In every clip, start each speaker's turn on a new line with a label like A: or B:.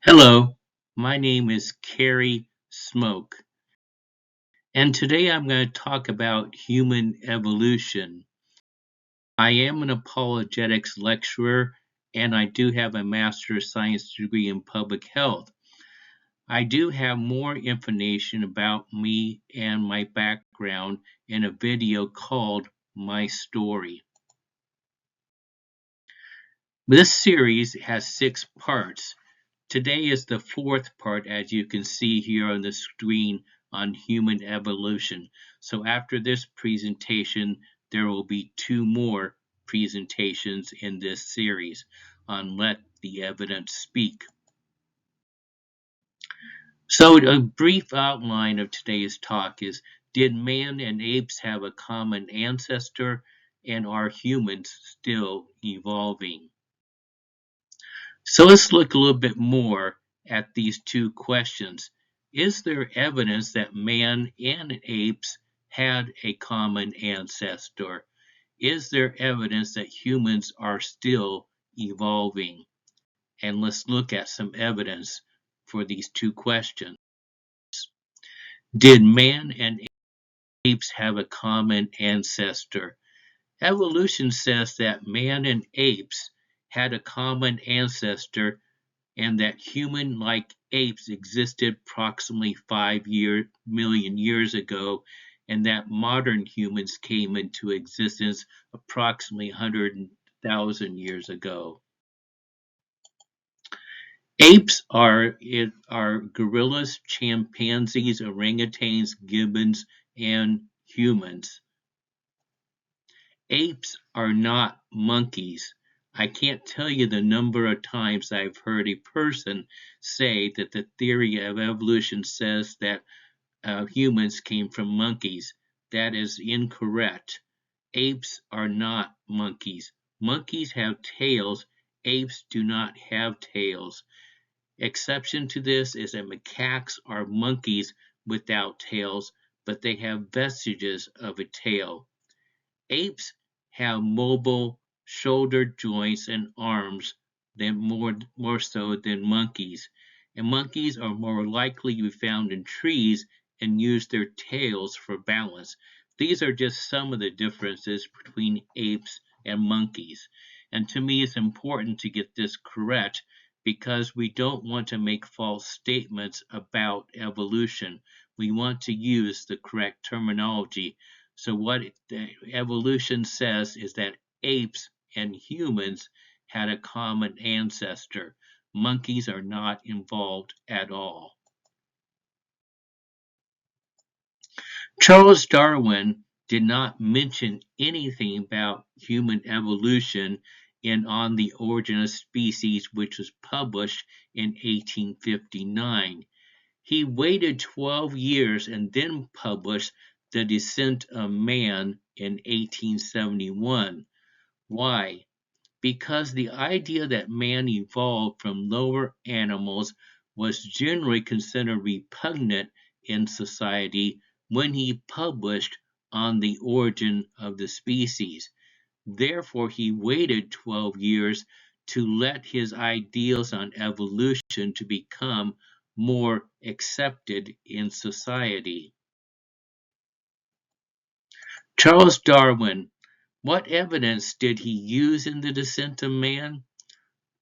A: Hello, my name is Carrie Smoke, and today I'm going to talk about human evolution. I am an apologetics lecturer, and I do have a Master of Science degree in public health. I do have more information about me and my background in a video called My Story. This series has 6 parts. Today is the 4th part, as you can see here on the screen, on human evolution. So after this presentation, there will be 2 more presentations in this series on Let the Evidence Speak. So a brief outline of today's talk is, did man and apes have a common ancestor, and are humans still evolving? So let's look a little bit more at these 2 questions. Is there evidence that man and apes had a common ancestor? Is there evidence that humans are still evolving? And let's look at some evidence for these 2 questions. Did man and apes have a common ancestor? Evolution says that man and apes had a common ancestor, and that human-like apes existed approximately 5 million years ago, and that modern humans came into existence approximately 100,000 years ago. Apes are gorillas, chimpanzees, orangutans, gibbons, and humans. Apes are not monkeys. I can't tell you the number of times I've heard a person say that the theory of evolution says that humans came from monkeys. That is incorrect. Apes are not monkeys. Monkeys have tails. Apes do not have tails. Exception to this is that macaques are monkeys without tails, but they have vestiges of a tail. Apes have mobile shoulder joints and arms than more so than monkeys, and monkeys are more likely to be found in trees and use their tails for balance. These are just some of the differences between apes and monkeys. And to me, it's important to get this correct because we don't want to make false statements about evolution. We want to use the correct terminology. So what the evolution says is that apes and humans had a common ancestor. Monkeys are not involved at all. Charles Darwin did not mention anything about human evolution in On the Origin of Species, which was published in 1859. He waited 12 years and then published The Descent of Man in 1871. Why? Because the idea that man evolved from lower animals was generally considered repugnant in society when he published On the Origin of the Species. Therefore, he waited 12 years to let his ideals on evolution to become more accepted in society. Charles Darwin, what evidence did he use in The Descent of Man?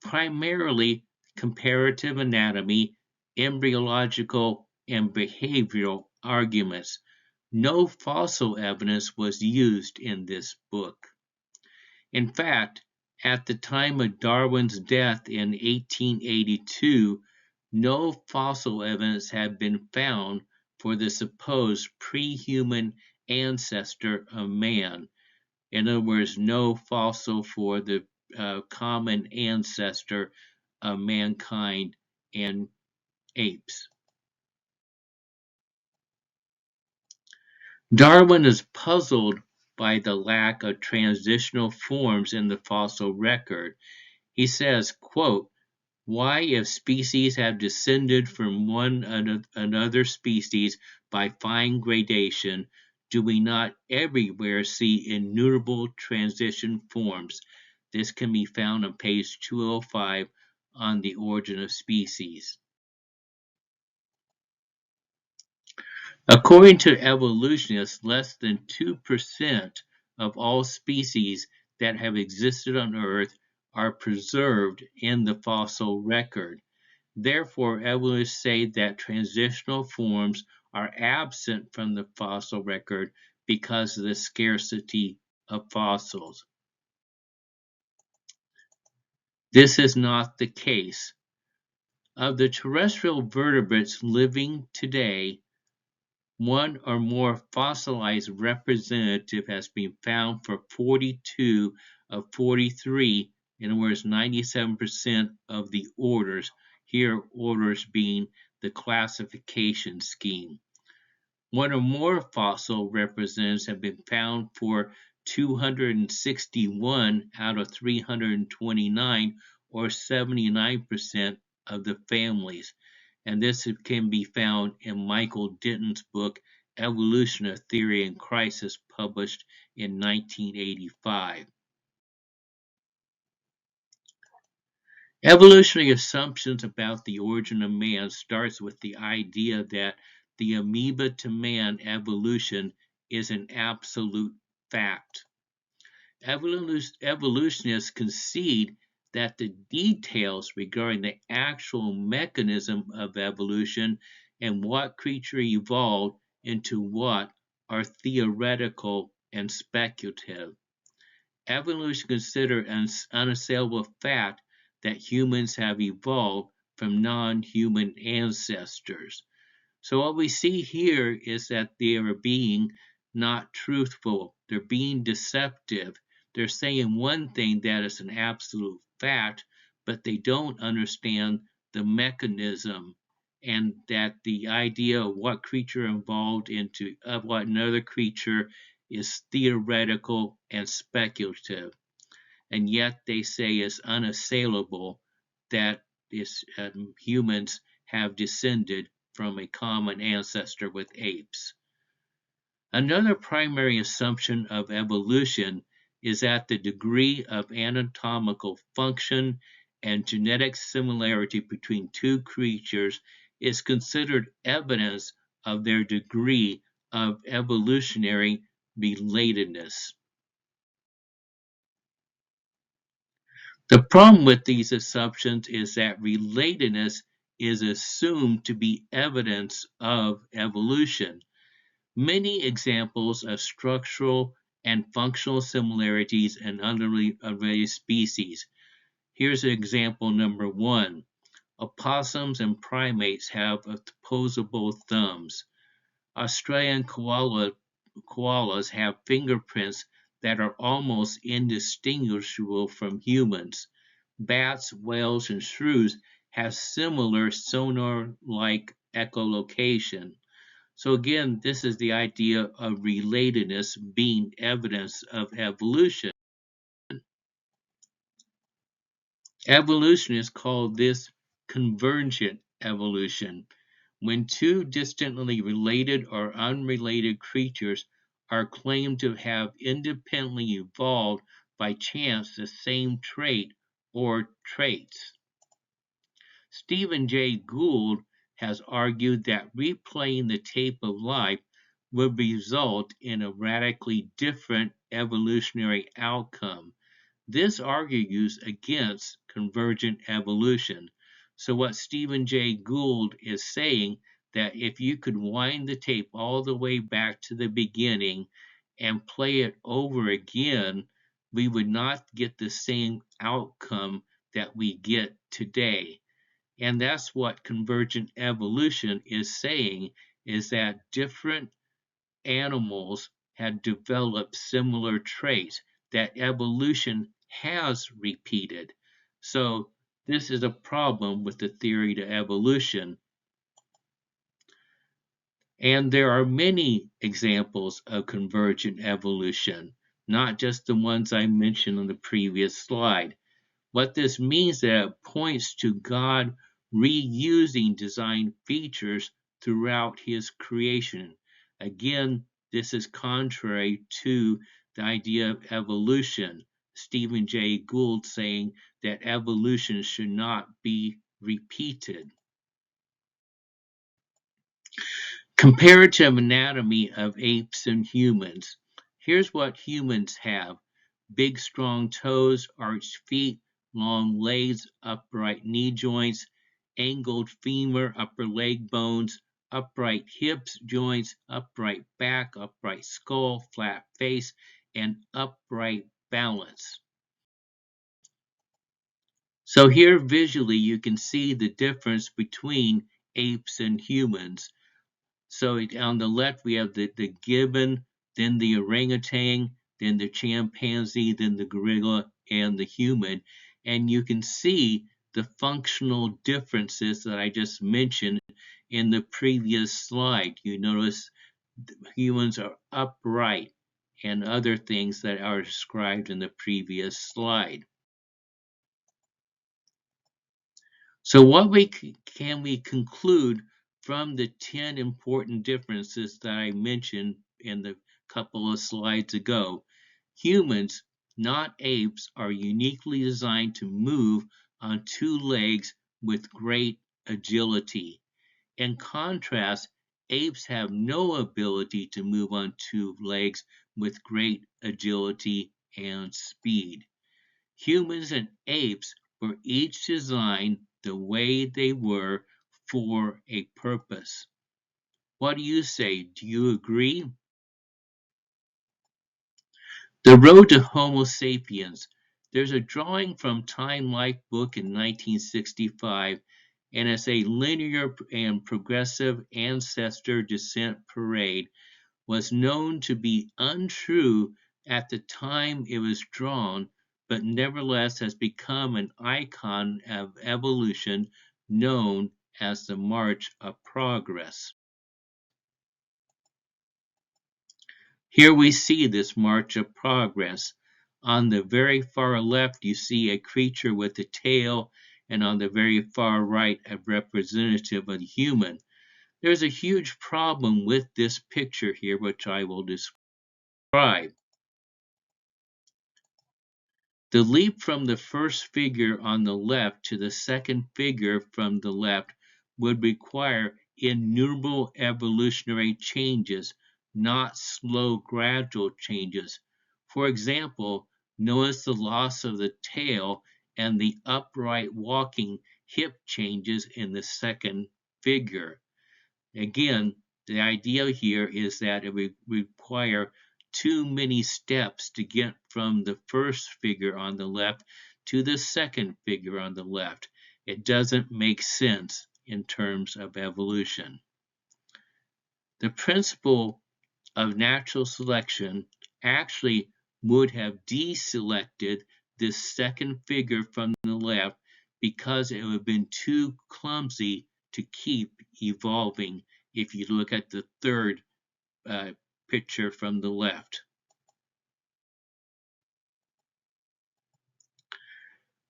A: Primarily comparative anatomy, embryological, and behavioral arguments. No fossil evidence was used in this book. In fact, at the time of Darwin's death in 1882, no fossil evidence had been found for the supposed pre-human ancestor of man. In other words, no fossil for the common ancestor of mankind and apes. Darwin is puzzled by the lack of transitional forms in the fossil record. He says, quote, "Why, if species have descended from one another species by fine gradation, do we not everywhere see innumerable transition forms?" This can be found on page 205 on the origin of species. According to evolutionists, less than 2% of all species that have existed on Earth are preserved in the fossil record. Therefore, evolutionists say that transitional forms are absent from the fossil record because of the scarcity of fossils. This is not the case. Of the terrestrial vertebrates living today, one or more fossilized representative has been found for 42 of 43, in other words, 97% of the orders, here orders being the classification scheme. One or more fossil representatives have been found for 261 out of 329, or 79% of the families. And this can be found in Michael Denton's book, Evolution: A Theory in Crisis, published in 1985. Evolutionary assumptions about the origin of man starts with the idea that the amoeba to man evolution is an absolute fact. Evolutionists concede that the details regarding the actual mechanism of evolution and what creature evolved into what are theoretical and speculative. Evolution considers an unassailable fact that humans have evolved from non-human ancestors. So what we see here is that they are being not truthful. They're being deceptive. They're saying one thing that is an absolute fact, but they don't understand the mechanism, and that the idea of what creature evolved into what another creature is theoretical and speculative. And yet they say it's unassailable that humans have descended from a common ancestor with apes. Another primary assumption of evolution is that the degree of anatomical function and genetic similarity between two creatures is considered evidence of their degree of evolutionary relatedness. The problem with these assumptions is that relatedness is assumed to be evidence of evolution. Many examples of structural and functional similarities in unrelated species. Here's example number one. Opossums and primates have opposable thumbs. Australian koalas have fingerprints that are almost indistinguishable from humans. Bats, whales, and shrews have similar sonar-like echolocation. So again, this is the idea of relatedness being evidence of evolution. Evolutionists call this convergent evolution, when two distantly related or unrelated creatures are claimed to have independently evolved by chance the same trait or traits. Stephen Jay Gould has argued that replaying the tape of life would result in a radically different evolutionary outcome. This argues against convergent evolution. So what Stephen Jay Gould is saying, that if you could wind the tape all the way back to the beginning and play it over again, we would not get the same outcome that we get today. And that's what convergent evolution is saying, is that different animals had developed similar traits that evolution has repeated. So this is a problem with the theory to evolution. And there are many examples of convergent evolution, not just the ones I mentioned on the previous slide. What this means is that it points to God reusing design features throughout his creation. Again, this is contrary to the idea of evolution. Stephen Jay Gould saying that evolution should not be repeated. Comparative anatomy of apes and humans. Here's what humans have. Big strong toes, arched feet, long legs, upright knee joints, angled femur, upper leg bones, upright hips joints, upright back, upright skull, flat face, and upright balance. So here visually you can see the difference between apes and humans. So on the left we have the gibbon, then the orangutan, then the chimpanzee, then the gorilla, and the human. And you can see the functional differences that I just mentioned in the previous slide. You notice humans are upright and other things that are described in the previous slide. So what can we conclude from the 10 important differences that I mentioned in the couple of slides ago? Humans, not apes, are uniquely designed to move on two legs with great agility. In contrast, apes have no ability to move on two legs with great agility and speed. Humans and apes were each designed the way they were for a purpose. What do you say? Do you agree? The Road to Homo sapiens. There's a drawing from Time Life book in 1965, and it's a linear and progressive ancestor descent parade. Was known to be untrue at the time it was drawn, but nevertheless has become an icon of evolution known as the March of Progress. Here we see this March of Progress. On the very far left, you see a creature with a tail, and on the very far right, a representative of the human. There's a huge problem with this picture here, which I will describe. The leap from the first figure on the left to the second figure from the left would require innumerable evolutionary changes, not slow gradual changes. For example, notice the loss of the tail and the upright walking hip changes in the second figure. Again, the idea here is that it would require too many steps to get from the first figure on the left to the second figure on the left. It doesn't make sense in terms of evolution. The principle of natural selection actually would have deselected this second figure from the left because it would have been too clumsy to keep evolving if you look at the third picture from the left.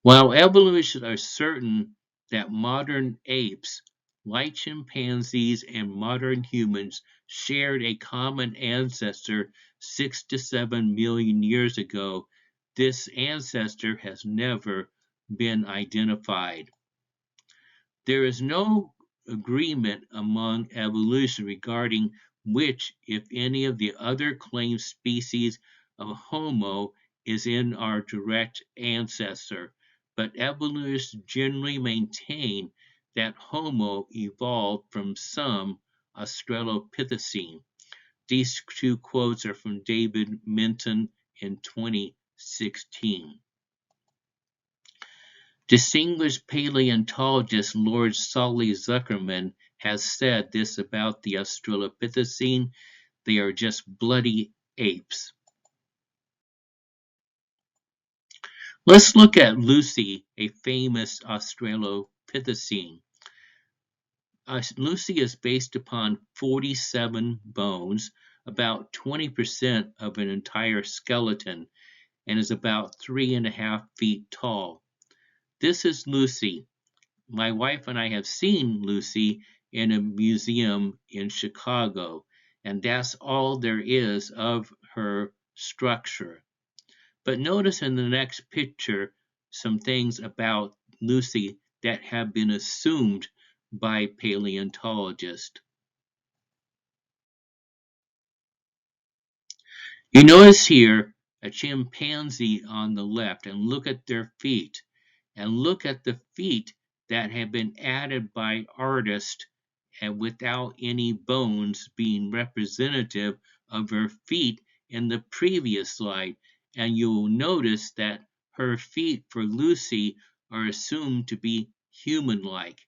A: While evolutionists are certain that modern apes, like chimpanzees and modern humans, shared a common ancestor 6 to 7 million years ago, this ancestor has never been identified. There is no agreement among evolution regarding which, if any, of the other claimed species of Homo is in our direct ancestor, but evolutionists generally maintain that Homo evolved from some Australopithecine. These two quotes are from David Minton in 2016. Distinguished paleontologist Lord Solly Zuckerman has said this about the Australopithecine: they are just bloody apes. Let's look at Lucy, a famous Australopithecine. Lucy is based upon 47 bones, about 20% of an entire skeleton, and is about 3.5 feet tall. This is Lucy. My wife and I have seen Lucy in a museum in Chicago, and that's all there is of her structure. But notice in the next picture some things about Lucy that have been assumed by paleontologists. You notice here a chimpanzee on the left, and look at their feet, and look at the feet that have been added by artists and without any bones being representative of her feet in the previous slide. And you'll notice that her feet for Lucy are assumed to be human-like.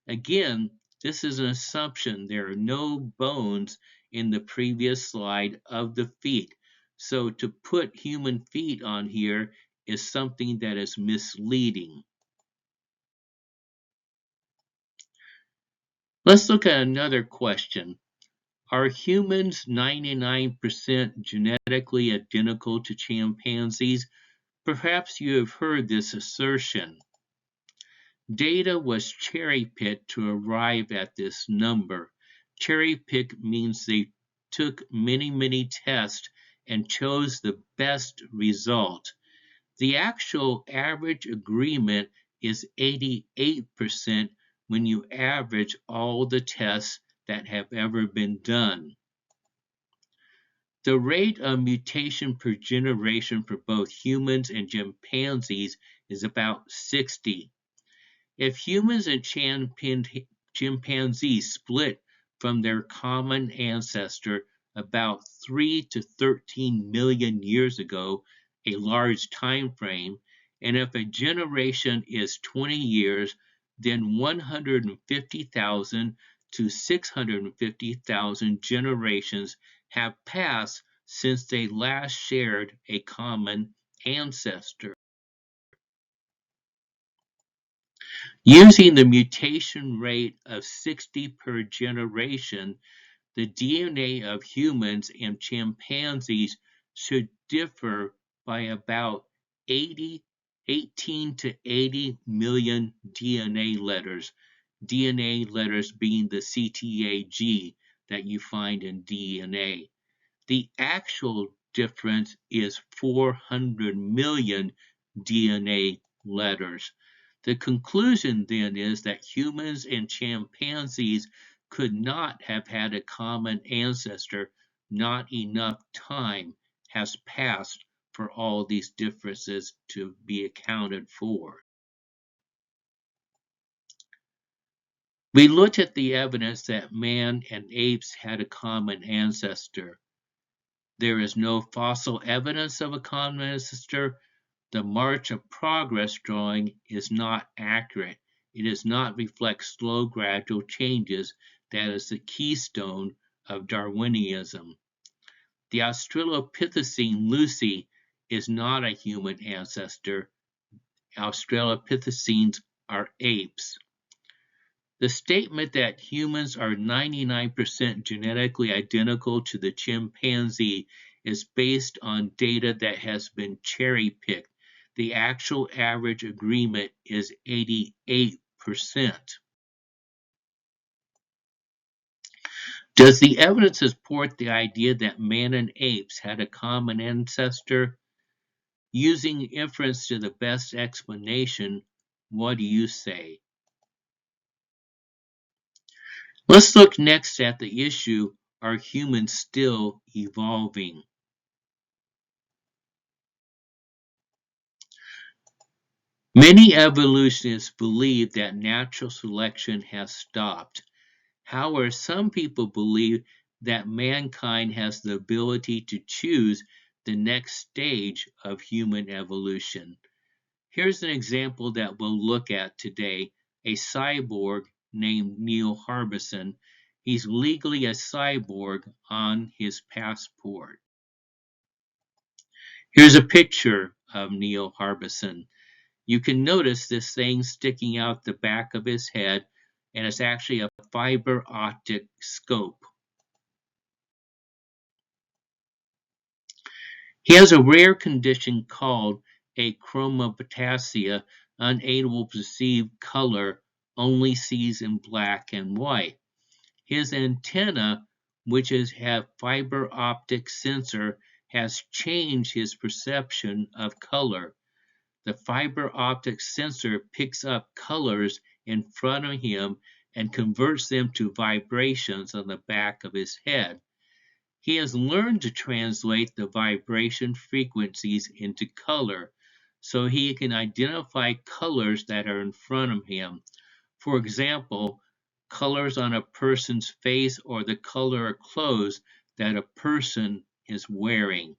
A: Again, this is an assumption. There are no bones in the previous slide of the feet. So to put human feet on here is something that is misleading. Let's look at another question. Are humans 99% genetically identical to chimpanzees? Perhaps you have heard this assertion. Data was cherry-picked to arrive at this number. Cherry-pick means they took many tests and chose the best result. The actual average agreement is 88% when you average all the tests that have ever been done. The rate of mutation per generation for both humans and chimpanzees is about 60. If humans and chimpanzees split from their common ancestor about 3 to 13 million years ago, a large time frame, and if a generation is 20 years, then 150,000 to 650,000 generations have passed since they last shared a common ancestor. Using the mutation rate of 60 per generation, the DNA of humans and chimpanzees should differ by about 18 to 80 million DNA letters being the CTAG that you find in DNA. The actual difference is 400 million DNA letters. The conclusion then is that humans and chimpanzees could not have had a common ancestor. Not enough time has passed for all these differences to be accounted for. We looked at the evidence that man and apes had a common ancestor. There is no fossil evidence of a common ancestor. The march of progress drawing is not accurate. It does not reflect slow, gradual changes that is the keystone of Darwinism. The Australopithecine Lucy is not a human ancestor. Australopithecines are apes. The statement that humans are 99% genetically identical to the chimpanzee is based on data that has been cherry-picked. The actual average agreement is 88%. Does the evidence support the idea that man and apes had a common ancestor? Using inference to the best explanation, what do you say? Let's look next at the issue, are humans still evolving? Many evolutionists believe that natural selection has stopped. However, some people believe that mankind has the ability to choose the next stage of human evolution. Here's an example that we'll look at today, a cyborg named Neil Harbison. He's legally a cyborg on his passport. Here's a picture of Neil Harbison. You can notice this thing sticking out the back of his head, and it's actually a fiber optic scope. He has a rare condition called achromatopsia, unable to perceive color, only sees in black and white. His antenna, which have fiber optic sensor, has changed his perception of color. The fiber optic sensor picks up colors in front of him and converts them to vibrations on the back of his head. He has learned to translate the vibration frequencies into color so he can identify colors that are in front of him. For example, colors on a person's face or the color of clothes that a person is wearing.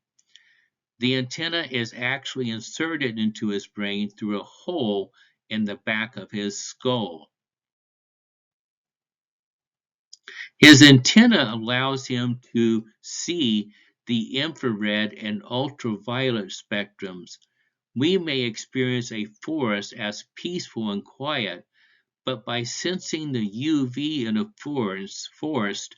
A: The antenna is actually inserted into his brain through a hole in the back of his skull. His antenna allows him to see the infrared and ultraviolet spectrums. We may experience a forest as peaceful and quiet, but by sensing the UV in a forest,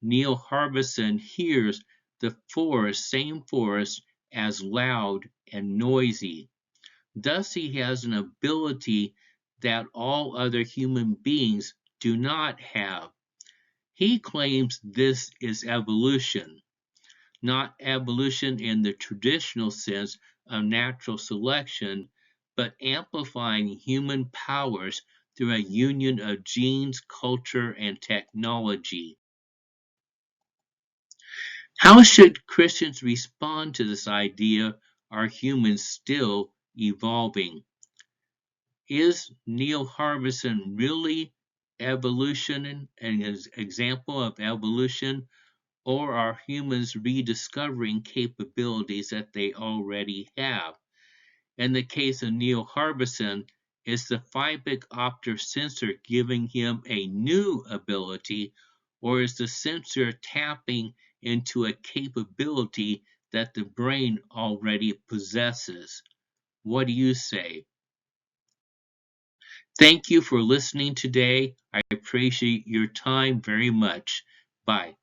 A: Neil Harbison hears the same forest as loud and noisy. Thus he has an ability that all other human beings do not have. He claims this is evolution, not evolution in the traditional sense of natural selection, but amplifying human powers through a union of genes, culture, and technology. How should Christians respond to this idea? Are humans still evolving? Is Neil Harbison really evolution, an example of evolution, or are humans rediscovering capabilities that they already have? In the case of Neil Harbison, is the fibic optic sensor giving him a new ability, or is the sensor tapping into a capability that the brain already possesses? What do you say? Thank you for listening today. I appreciate your time very much. Bye.